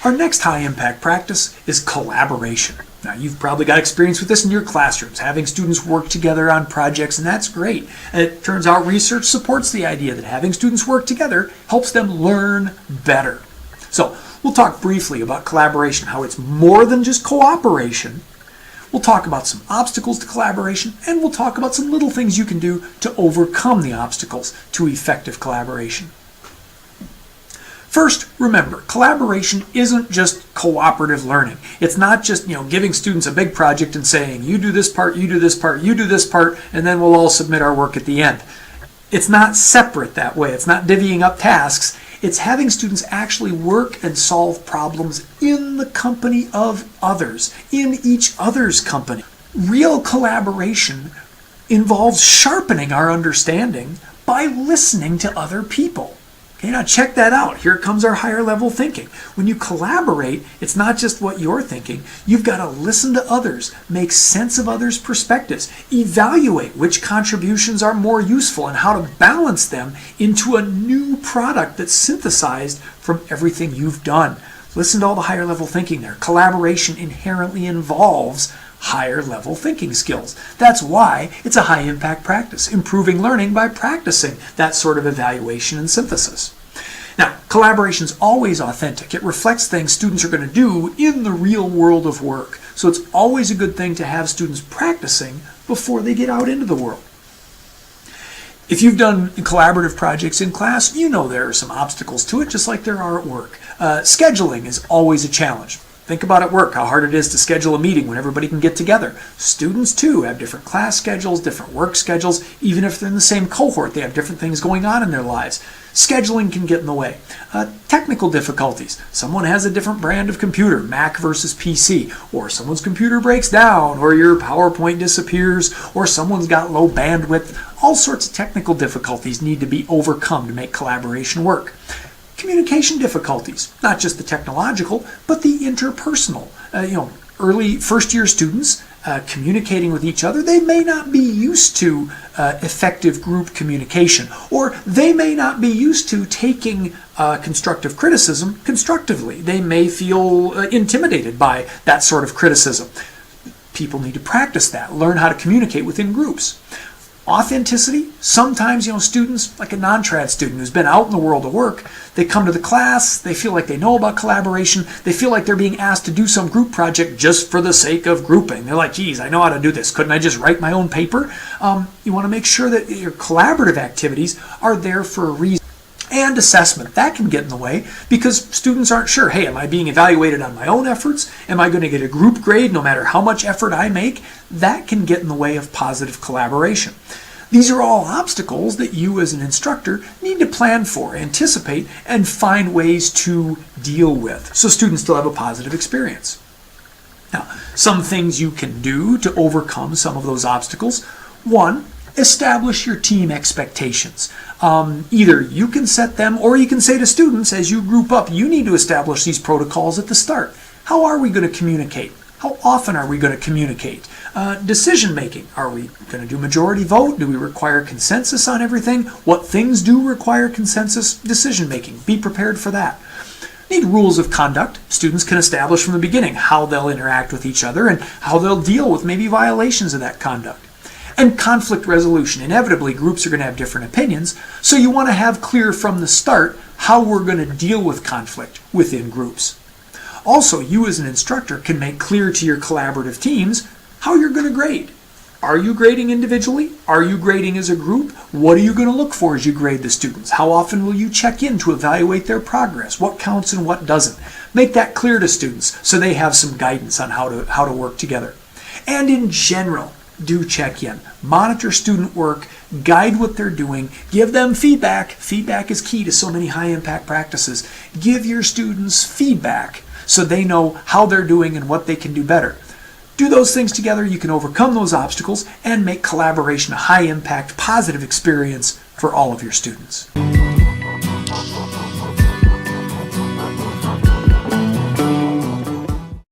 Our next high-impact practice is collaboration. Now, you've probably got experience with this in your classrooms, having students work together on projects, and that's great. And it turns out research supports the idea that having students work together helps them learn better. So, we'll talk briefly about collaboration, how it's more than just cooperation. We'll talk about some obstacles to collaboration, and we'll talk about some little things you can do to overcome the obstacles to effective collaboration. First, remember, collaboration isn't just cooperative learning. It's not just, giving students a big project and saying, you do this part, you do this part, you do this part, and then we'll all submit our work at the end. It's not separate that way. It's not divvying up tasks. It's having students actually work and solve problems in the company of others, in each other's company. Real collaboration involves sharpening our understanding by listening to other people. Okay, now check that out. Here comes our higher level thinking. When you collaborate, it's not just what you're thinking. You've got to listen to others, make sense of others' perspectives, evaluate which contributions are more useful and how to balance them into a new product that's synthesized from everything you've done. Listen to all the higher level thinking there. Collaboration inherently involves higher level thinking skills. That's why it's a high impact practice, improving learning by practicing that sort of evaluation and synthesis. Now, collaboration is always authentic. It reflects things students are going to do in the real world of work. So it's always a good thing to have students practicing before they get out into the world. If you've done collaborative projects in class, you know there are some obstacles to it, just like there are at work. Scheduling is always a challenge. Think about at work, how hard it is to schedule a meeting when everybody can get together. Students, too, have different class schedules, different work schedules. Even if they're in the same cohort, they have different things going on in their lives. Scheduling can get in the way. Technical difficulties. Someone has a different brand of computer, Mac versus PC, or someone's computer breaks down, or your PowerPoint disappears, or someone's got low bandwidth. All sorts of technical difficulties need to be overcome to make collaboration work. Communication difficulties, not just the technological, but the interpersonal. Early first-year students communicating with each other, they may not be used to effective group communication, or they may not be used to taking constructive criticism constructively. They may feel intimidated by that sort of criticism. People need to practice that, learn how to communicate within groups. Authenticity, sometimes, students, like a non-trad student who's been out in the world of work, they come to the class, they feel like they know about collaboration, they feel like they're being asked to do some group project just for the sake of grouping. They're like, geez, I know how to do this. Couldn't I just write my own paper? You want to make sure that your collaborative activities are there for a reason. And assessment, that can get in the way because students aren't sure, hey, am I being evaluated on my own efforts? Am I going to get a group grade no matter how much effort I make? That can get in the way of positive collaboration. These are all obstacles that you as an instructor need to plan for, anticipate, and find ways to deal with so students still have a positive experience. Now, some things you can do to overcome some of those obstacles. One, establish your team expectations. Either you can set them or you can say to students as you group up, you need to establish these protocols at the start. How are we going to communicate? How often are we going to communicate? Decision making. Are we going to do majority vote? Do we require consensus on everything? What things do require consensus? Decision making. Be prepared for that. Need rules of conduct. Students can establish from the beginning how they'll interact with each other and how they'll deal with maybe violations of that conduct. And conflict resolution. Inevitably, groups are going to have different opinions, so you want to have clear from the start how we're going to deal with conflict within groups. Also, you as an instructor can make clear to your collaborative teams how you're going to grade. Are you grading individually? Are you grading as a group? What are you going to look for as you grade the students? How often will you check in to evaluate their progress? What counts and what doesn't? Make that clear to students so they have some guidance on how to work together. And in general, do check in. Monitor student work, guide what they're doing, give them feedback. Feedback is key to so many high-impact practices. Give your students feedback so they know how they're doing and what they can do better. Do those things together, you can overcome those obstacles and make collaboration a high-impact, positive experience for all of your students.